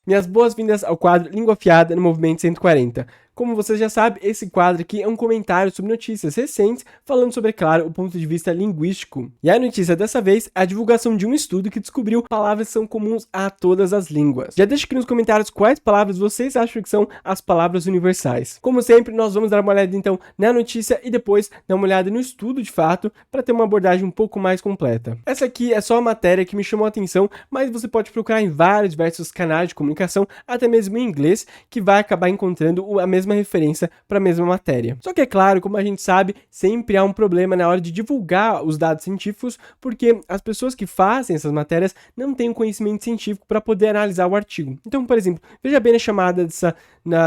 Minhas boas-vindas ao quadro Língua Afiada no Movimento 140. Como você já sabe, esse quadro aqui é um comentário sobre notícias recentes, falando sobre, claro, o ponto de vista linguístico. E a notícia dessa vez é a divulgação de um estudo que descobriu palavras que são comuns a todas as línguas. Já deixa aqui nos comentários quais palavras vocês acham que são as palavras universais. Como sempre, nós vamos dar uma olhada então na notícia e depois dar uma olhada no estudo de fato, para ter uma abordagem um pouco mais completa. Essa aqui é só a matéria que me chamou a atenção, mas você pode procurar em vários diversos canais de comunicação, até mesmo em inglês, que vai acabar encontrando a mesma referência para a mesma matéria. Só que é claro, como a gente sabe, sempre há um problema na hora de divulgar os dados científicos, porque as pessoas que fazem essas matérias não têm um conhecimento científico para poder analisar o artigo. Então, por exemplo, veja bem na chamada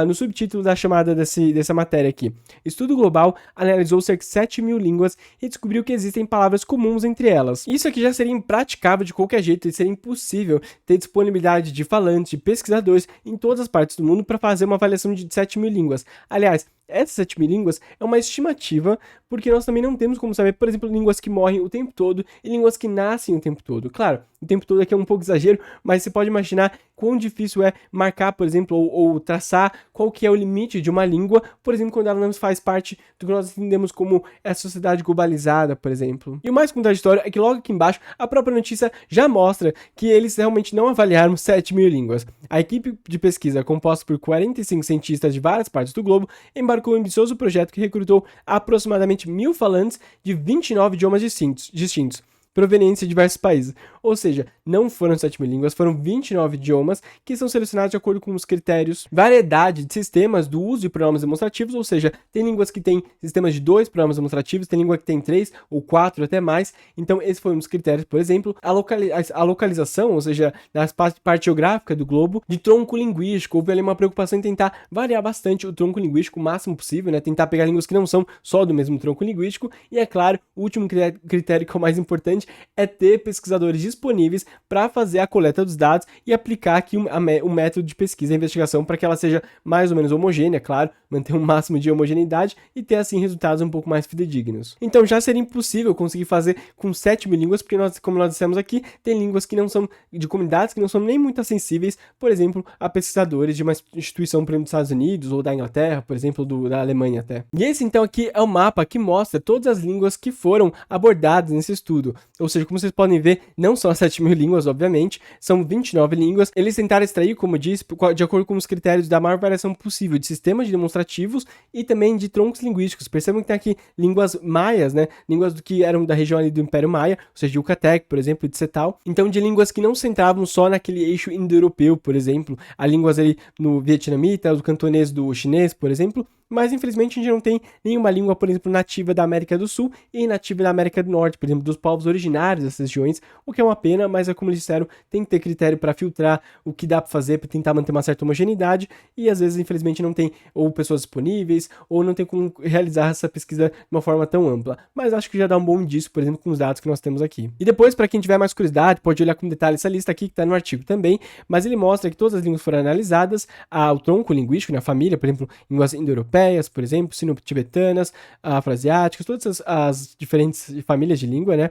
no subtítulo da chamada dessa matéria aqui. Estudo global analisou cerca de 7.000 línguas e descobriu que existem palavras comuns entre elas. Isso aqui já seria impraticável de qualquer jeito e seria impossível ter disponibilidade de falantes, de pesquisadores em todas as partes do mundo para fazer uma avaliação de 7.000 línguas. Aliás, essas 7.000 línguas é uma estimativa, porque nós também não temos como saber, por exemplo, línguas que morrem o tempo todo e línguas que nascem o tempo todo. Claro, o tempo todo aqui é um pouco exagero, mas você pode imaginar quão difícil é marcar, por exemplo, ou traçar qual que é o limite de uma língua, por exemplo, quando ela não faz parte do que nós entendemos como a sociedade globalizada, por exemplo. E o mais contraditório é que logo aqui embaixo, a própria notícia já mostra que eles realmente não avaliaram 7.000 línguas. A equipe de pesquisa, composta por 45 cientistas de várias partes do globo, embarcou em um ambicioso projeto que recrutou aproximadamente 1.000 falantes de 29 idiomas distintos, provenientes de diversos países. Ou seja, não foram 7.000 línguas, foram 29 idiomas que são selecionados de acordo com os critérios, variedade de sistemas do uso de pronomes demonstrativos, ou seja, tem línguas que têm sistemas de 2 pronomes demonstrativos, tem língua que tem 3 ou 4 até mais. Então esse foi um dos critérios, por exemplo, a localização, ou seja, na parte geográfica do globo, de tronco linguístico. Houve ali uma preocupação em tentar variar bastante o tronco linguístico o máximo possível, né? Tentar pegar línguas que não são só do mesmo tronco linguístico. E é claro, o último critério que é o mais importante é ter pesquisadores disponíveis para fazer a coleta dos dados e aplicar aqui o método de pesquisa e investigação para que ela seja mais ou menos homogênea, claro, manter um máximo de homogeneidade e ter assim resultados um pouco mais fidedignos. Então já seria impossível conseguir fazer com 7.000 línguas, porque como nós dissemos aqui, tem línguas que não são de comunidades que não são nem muito acessíveis, por exemplo, a pesquisadores de uma instituição, por exemplo, dos Estados Unidos ou da Inglaterra, por exemplo, da Alemanha até. E esse então aqui é o mapa que mostra todas as línguas que foram abordadas nesse estudo. Ou seja, como vocês podem ver, não são as 7.000 línguas, obviamente, são 29 línguas. Eles tentaram extrair, como eu disse, de acordo com os critérios da maior variação possível de sistemas de demonstrativos e também de troncos linguísticos. Percebam que tem aqui línguas maias, né? Línguas que eram da região ali do Império Maia, ou seja, de Yucatec, por exemplo, e de Cetal. Então, de línguas que não centravam só naquele eixo indo-europeu, por exemplo. Há línguas ali no vietnamita, do cantonês do chinês, por exemplo. Mas, infelizmente, a gente não tem nenhuma língua, por exemplo, nativa da América do Sul e nativa da América do Norte, por exemplo, dos povos originários dessas regiões, o que é uma pena, mas é como eles disseram, tem que ter critério para filtrar o que dá para fazer, para tentar manter uma certa homogeneidade, e às vezes, infelizmente, não tem ou pessoas disponíveis, ou não tem como realizar essa pesquisa de uma forma tão ampla. Mas acho que já dá um bom indício, por exemplo, com os dados que nós temos aqui. E depois, para quem tiver mais curiosidade, pode olhar com detalhe essa lista aqui, que está no artigo também, mas ele mostra que todas as línguas foram analisadas, o tronco linguístico, na família, por exemplo, línguas indo-europeias, por exemplo, sino-tibetanas, afroasiáticas, todas as diferentes famílias de língua, né?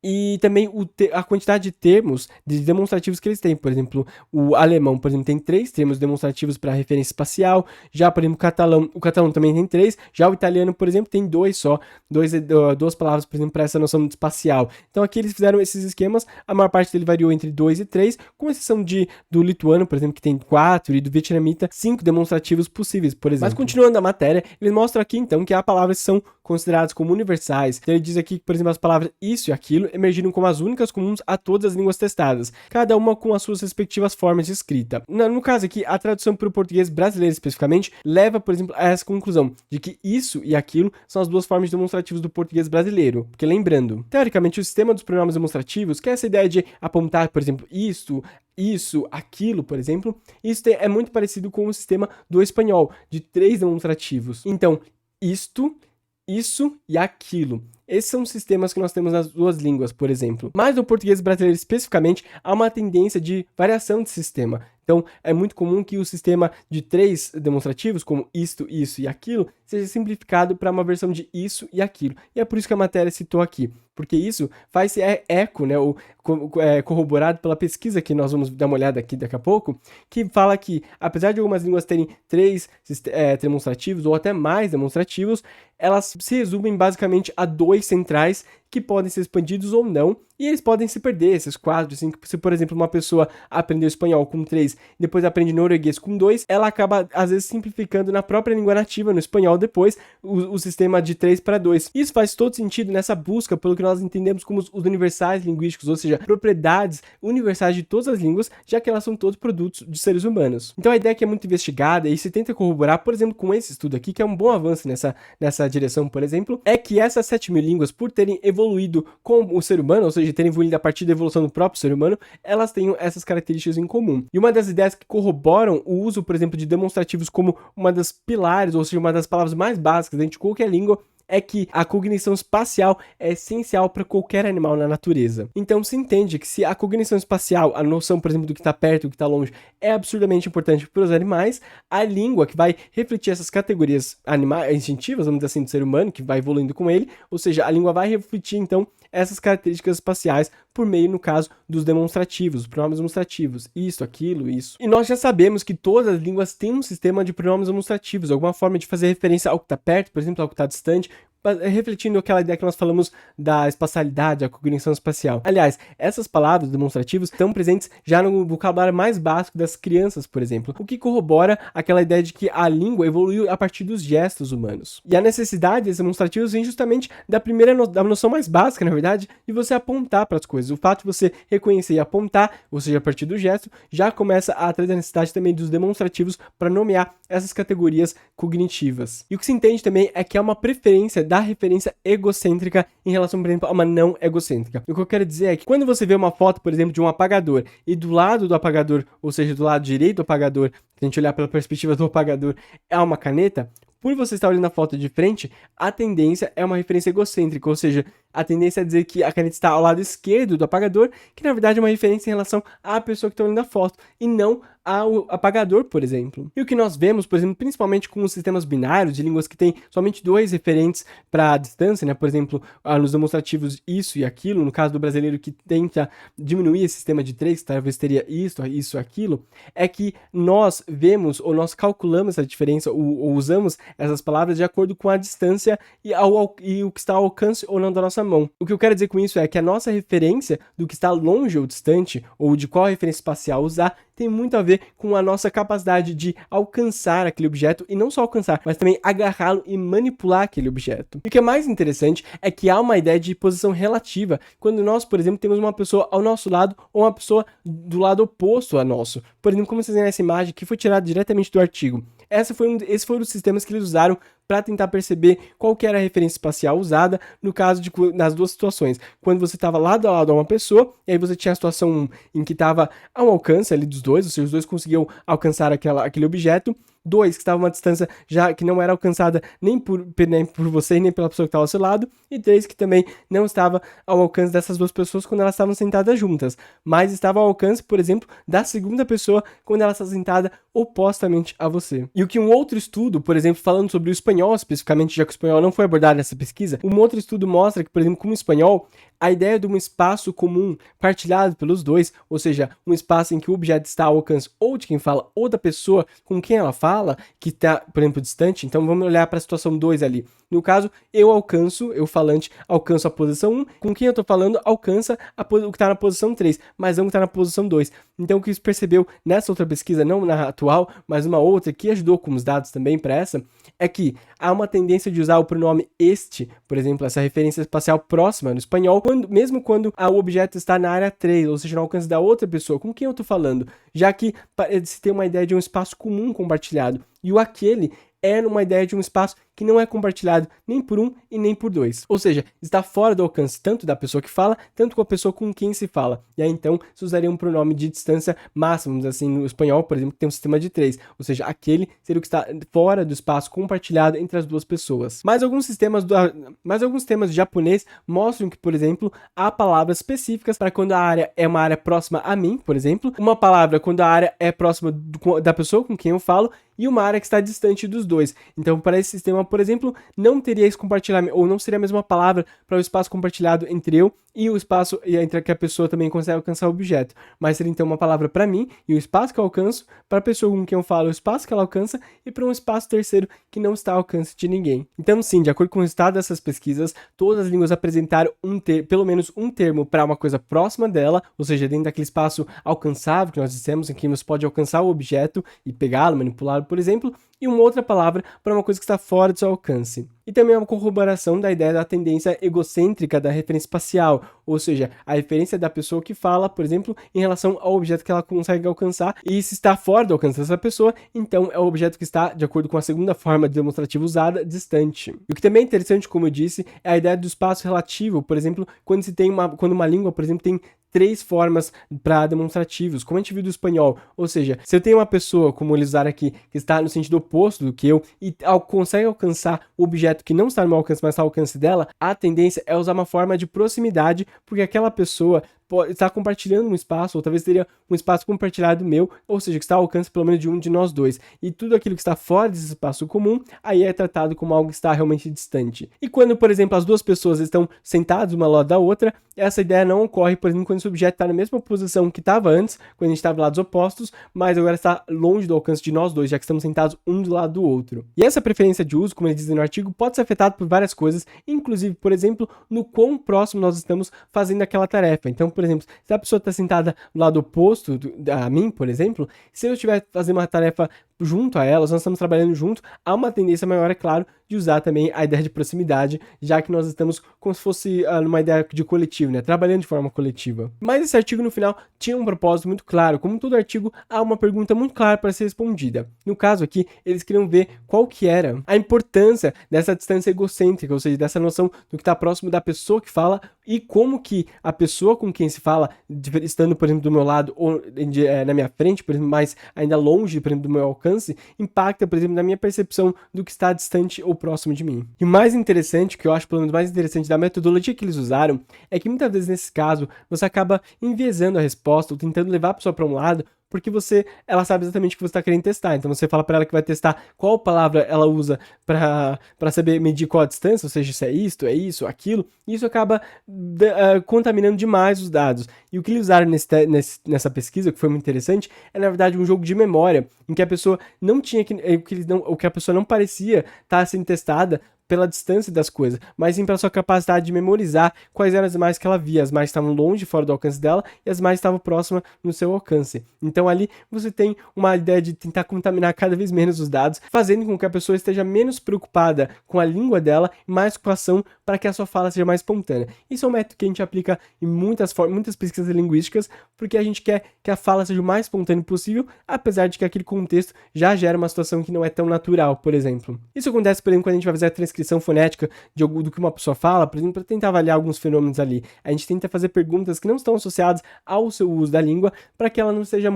E também a quantidade de termos de demonstrativos que eles têm. Por exemplo, o alemão, por exemplo, tem 3 termos demonstrativos para referência espacial. Já, por exemplo, o catalão também tem 3. Já o italiano, por exemplo, tem 2 só. 2 palavras, por exemplo, para essa noção de espacial. Então aqui eles fizeram esses esquemas. A maior parte dele variou entre 2 e 3, com exceção do lituano, por exemplo, que tem 4, e do vietnamita, 5 demonstrativos possíveis, por exemplo. Mas continuando a matéria, eles mostram aqui, então, que há palavras que são consideradas como universais. Então ele diz aqui que, por exemplo, as palavras isso e aquilo emergiram como as únicas comuns a todas as línguas testadas, cada uma com as suas respectivas formas de escrita. No caso aqui, a tradução para o português brasileiro especificamente leva, por exemplo, a essa conclusão de que isso e aquilo são as 2 formas demonstrativas do português brasileiro. Porque lembrando, teoricamente o sistema dos pronomes demonstrativos, que é essa ideia de apontar, por exemplo, isso, aquilo, por exemplo, isso é muito parecido com o sistema do espanhol, de 3 demonstrativos. Então, isto, isso e aquilo. Esses são os sistemas que nós temos nas 2 línguas, por exemplo. Mas no português brasileiro especificamente, há uma tendência de variação de sistema. Então, é muito comum que o sistema de 3 demonstrativos, como isto, isso e aquilo, seja simplificado para uma versão de isso e aquilo. E é por isso que a matéria citou aqui, porque isso faz eco, né, ou corroborado pela pesquisa que nós vamos dar uma olhada aqui daqui a pouco, que fala que, apesar de algumas línguas terem 3 demonstrativos ou até mais demonstrativos, elas se resumem basicamente a 2 centrais que podem ser expandidos ou não, e eles podem se perder, esses quadros, assim, se por exemplo uma pessoa aprendeu espanhol com 3 e depois aprende norueguês com 2, ela acaba às vezes simplificando na própria língua nativa, no espanhol depois, o sistema de 3 para 2. Isso faz todo sentido nessa busca pelo que nós entendemos como os universais linguísticos, ou seja, propriedades universais de todas as línguas, já que elas são todos produtos de seres humanos. Então a ideia que é muito investigada e se tenta corroborar, por exemplo, com esse estudo aqui, que é um bom avanço nessa direção, por exemplo, é que essas 7.000 línguas, por terem evoluído com o ser humano, ou seja, terem evoluído a partir da evolução do próprio ser humano, elas têm essas características em comum. E uma das ideias que corroboram o uso, por exemplo, de demonstrativos como uma das pilares, ou seja, uma das palavras mais básicas dentro de qualquer língua, é que a cognição espacial é essencial para qualquer animal na natureza. Então se entende que se a cognição espacial, a noção, por exemplo, do que está perto e do que está longe, é absurdamente importante para os animais, a língua que vai refletir essas categorias instintivas, vamos dizer assim, do ser humano, que vai evoluindo com ele, ou seja, a língua vai refletir, então, essas características espaciais por meio, no caso, dos demonstrativos, os pronomes demonstrativos, isso, aquilo, isso. E nós já sabemos que todas as línguas têm um sistema de pronomes demonstrativos, alguma forma de fazer referência ao que está perto, por exemplo, ao que está distante, refletindo aquela ideia que nós falamos da espacialidade, a cognição espacial. Aliás, essas palavras demonstrativas estão presentes já no vocabulário mais básico das crianças, por exemplo, o que corrobora aquela ideia de que a língua evoluiu a partir dos gestos humanos. E a necessidade desses demonstrativos vem justamente da noção mais básica, na verdade, de você apontar para as coisas. O fato de você reconhecer e apontar, ou seja, a partir do gesto, já começa a trazer a necessidade também dos demonstrativos para nomear essas categorias cognitivas. E o que se entende também é que há uma preferência da referência egocêntrica em relação, por exemplo, a uma não egocêntrica. O que eu quero dizer é que quando você vê uma foto, por exemplo, de um apagador e do lado do apagador, ou seja, do lado direito do apagador, se a gente olhar pela perspectiva do apagador, é uma caneta, por você estar olhando a foto de frente, a tendência é uma referência egocêntrica, ou seja, a tendência é dizer que a caneta está ao lado esquerdo do apagador, que na verdade é uma referência em relação à pessoa que está olhando a foto, e não ao apagador, por exemplo. E o que nós vemos, por exemplo, principalmente com os sistemas binários de línguas que têm somente 2 referentes para a distância, né? Por exemplo, nos demonstrativos isso e aquilo, no caso do brasileiro que tenta diminuir esse sistema de 3, que talvez teria isso, aquilo, é que nós vemos ou nós calculamos essa diferença ou usamos essas palavras de acordo com a distância e o que está ao alcance ou não da nossa mão. O que eu quero dizer com isso é que a nossa referência do que está longe ou distante, ou de qual referência espacial usar, tem muito a ver com a nossa capacidade de alcançar aquele objeto, e não só alcançar, mas também agarrá-lo e manipular aquele objeto. E o que é mais interessante é que há uma ideia de posição relativa, quando nós, por exemplo, temos uma pessoa ao nosso lado ou uma pessoa do lado oposto a nosso. Por exemplo, como vocês veem nessa imagem, que foi tirada diretamente do artigo. Esses foram os sistemas que eles usaram para tentar perceber qual que era a referência espacial usada no caso nas duas situações. Quando você estava lado a lado a uma pessoa, e aí você tinha a situação em que estava ao alcance ali dos dois, ou seja, os dois conseguiam alcançar aquele objeto. 2, que estava a uma distância já que não era alcançada nem por você, nem pela pessoa que estava ao seu lado. E 3, que também não estava ao alcance dessas duas pessoas quando elas estavam sentadas juntas, mas estava ao alcance, por exemplo, da segunda pessoa quando ela está sentada opostamente a você. E o que um outro estudo, por exemplo, falando sobre o espanhol especificamente, já que o espanhol não foi abordado nessa pesquisa, um outro estudo mostra que, por exemplo, com o espanhol, a ideia de um espaço comum partilhado pelos dois, ou seja, um espaço em que o objeto está ao alcance ou de quem fala ou da pessoa com quem ela fala, que está, por exemplo, distante. Então vamos olhar para a situação 2 ali. No caso, eu falante, alcanço a posição 1, com quem eu estou falando alcança o que está na posição 3, mas não o que está na posição 2. Então o que se percebeu nessa outra pesquisa, não na atual, mas uma outra, que ajudou com os dados também para essa, é que há uma tendência de usar o pronome este, por exemplo, essa referência espacial próxima no espanhol, mesmo quando o objeto está na área 3, ou seja, no alcance da outra pessoa, com quem eu estou falando, já que se tem uma ideia de um espaço comum compartilhado. E o aquele é numa ideia de um espaço que não é compartilhado nem por um e nem por dois. Ou seja, está fora do alcance tanto da pessoa que fala, tanto com a pessoa com quem se fala. E aí então se usaria um pronome de distância máxima, vamos dizer assim, no espanhol, por exemplo, que tem um sistema de 3. Ou seja, aquele seria o que está fora do espaço compartilhado entre as duas pessoas. Mas alguns temas de japonês mostram que, por exemplo, há palavras específicas para quando a área é uma área próxima a mim, por exemplo, uma palavra quando a área é próxima da pessoa com quem eu falo, e uma área que está distante dos dois. Então, para esse sistema, por exemplo, não teria esse compartilhamento, ou não seria a mesma palavra para o espaço compartilhado entre eu e o espaço entre que a pessoa também consegue alcançar o objeto. Mas seria então uma palavra para mim e o espaço que eu alcanço, para a pessoa com quem eu falo, o espaço que ela alcança, e para um espaço terceiro que não está ao alcance de ninguém. Então, sim, de acordo com o resultado dessas pesquisas, todas as línguas apresentaram pelo menos um termo para uma coisa próxima dela, ou seja, dentro daquele espaço alcançável que nós dissemos, em que você pode alcançar o objeto e pegá-lo, manipulá-lo, por exemplo, e uma outra palavra para uma coisa que está fora do seu alcance. E também é uma corroboração da ideia da tendência egocêntrica da referência espacial, ou seja, a referência da pessoa que fala, por exemplo, em relação ao objeto que ela consegue alcançar, e se está fora do alcance dessa pessoa, então é o objeto que está, de acordo com a segunda forma demonstrativa usada, distante. E o que também é interessante, como eu disse, é a ideia do espaço relativo, por exemplo, quando uma língua, por exemplo, tem 3 formas para demonstrativos, como a gente viu do espanhol. Ou seja, se eu tenho uma pessoa, como eles usaram aqui, que está no sentido oposto do que eu, e consegue alcançar o objeto que não está no meu alcance, mas está ao alcance dela, a tendência é usar uma forma de proximidade, porque aquela pessoa está compartilhando um espaço, ou talvez teria um espaço compartilhado meu, ou seja, que está ao alcance pelo menos de um de nós dois. E tudo aquilo que está fora desse espaço comum, aí é tratado como algo que está realmente distante. E quando, por exemplo, as duas pessoas estão sentadas uma ao lado da outra, essa ideia não ocorre, por exemplo, quando esse objeto está na mesma posição que estava antes, quando a gente estava lados opostos, mas agora está longe do alcance de nós dois, já que estamos sentados um do lado do outro. E essa preferência de uso, como ele diz no artigo, pode ser afetada por várias coisas, inclusive, por exemplo, no quão próximo nós estamos fazendo aquela tarefa. Então, por exemplo, se a pessoa está sentada do lado oposto a mim, por exemplo, se eu estiver fazendo uma tarefa junto a ela, nós estamos trabalhando junto, há uma tendência maior, é claro, de usar também a ideia de proximidade, já que nós estamos como se fosse numa ideia de coletivo, né? Trabalhando de forma coletiva. Mas esse artigo, no final, tinha um propósito muito claro. Como todo artigo, há uma pergunta muito clara para ser respondida. No caso aqui, eles queriam ver qual que era a importância dessa distância egocêntrica, ou seja, dessa noção do que está próximo da pessoa que fala e como que a pessoa com quem se fala, estando, por exemplo, do meu lado ou na minha frente, por exemplo, mas ainda longe, por exemplo, do meu alcance, impacta, por exemplo, na minha percepção do que está distante ou próximo de mim. E o mais interessante, que eu acho pelo menos mais interessante da metodologia que eles usaram, é que muitas vezes nesse caso, você acaba enviesando a resposta ou tentando levar a pessoa para um lado, porque ela sabe exatamente o que você está querendo testar. Então você fala para ela que vai testar qual palavra ela usa para saber medir qual a distância, ou seja, se é isto, é isso, aquilo, e isso acaba contaminando demais os dados. E o que eles usaram nessa pesquisa, que foi muito interessante, é na verdade um jogo de memória, em que a pessoa não tinha o que a pessoa não parecia estar sendo testada pela distância das coisas, mas sim pela sua capacidade de memorizar quais eram as imagens que ela via. As mais estavam longe, fora do alcance dela, e as mais estavam próximas no seu alcance. Então ali você tem uma ideia de tentar contaminar cada vez menos os dados, fazendo com que a pessoa esteja menos preocupada com a língua dela e mais com a ação para que a sua fala seja mais espontânea. Isso é um método que a gente aplica em muitas pesquisas linguísticas, porque a gente quer que a fala seja o mais espontânea possível, apesar de que aquele contexto já gera uma situação que não é tão natural, por exemplo. Isso acontece, por exemplo, quando a gente vai fazer a transcrição fonética do que uma pessoa fala, por exemplo, para tentar avaliar alguns fenômenos ali. A gente tenta fazer perguntas que não estão associadas ao seu uso da língua, para que ela não seja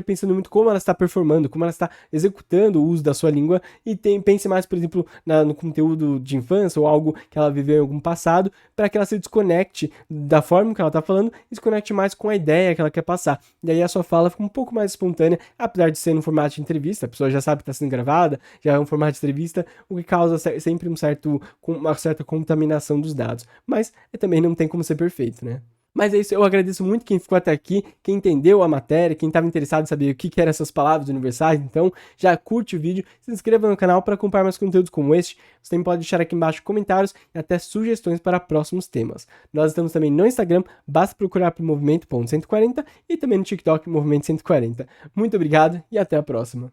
pensando muito como ela está performando, como ela está executando o uso da sua língua, e pense mais, por exemplo, no conteúdo de infância ou algo que ela viveu em algum passado, para que ela se desconecte da forma que ela está falando e se conecte mais com a ideia que ela quer passar. E aí a sua fala fica um pouco mais espontânea, apesar de ser no formato de entrevista, a pessoa já sabe que está sendo gravada, já é um formato de entrevista, o que causa sempre uma certa contaminação dos dados. Mas também não tem como ser perfeito, né? Mas é isso, eu agradeço muito quem ficou até aqui, quem entendeu a matéria, quem estava interessado em saber o que eram essas palavras universais. Então já curte o vídeo, se inscreva no canal para acompanhar mais conteúdos como este. Você também pode deixar aqui embaixo comentários e até sugestões para próximos temas. Nós estamos também no Instagram, basta procurar por movimento.140 e também no TikTok, Movimento 140. Muito obrigado e até a próxima.